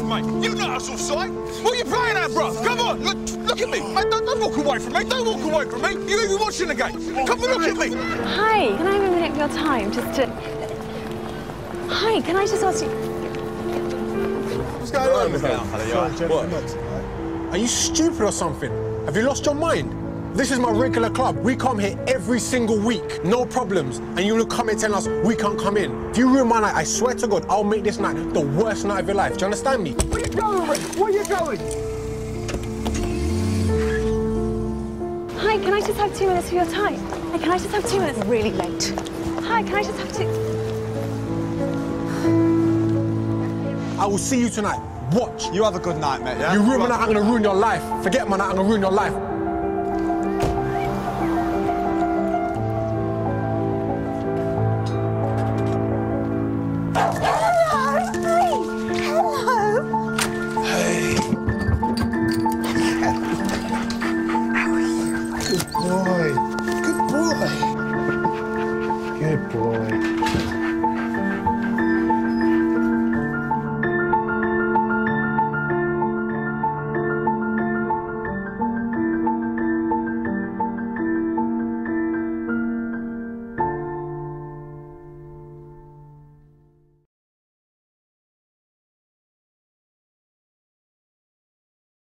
Mate, you know us offside. What are you playing at, bro? Come on, look at me. Mate, don't walk away from me. Don't walk away from me. You're watching the game. Come and look at me. Hi, can I have a minute of your time just to... Hi, can I just ask you... What's going on? What? Are you stupid or something? Have you lost your mind? This is my regular club. We come here every single week, no problems. And you will come and tell us we can't come in. If you ruin my night, I swear to God, I'll make this night the worst night of your life. Do you understand me? Where you going, Rick? Where you going? Hi, can I just have 2 minutes of your time? Hey, can I just have 2 minutes? It's really late. Hi, can I just have 2... I will see you tonight. Watch. You have a good night, mate, yeah? You ruin my night, I'm gonna ruin your life. Forget my night, I'm gonna ruin your life. Good boy.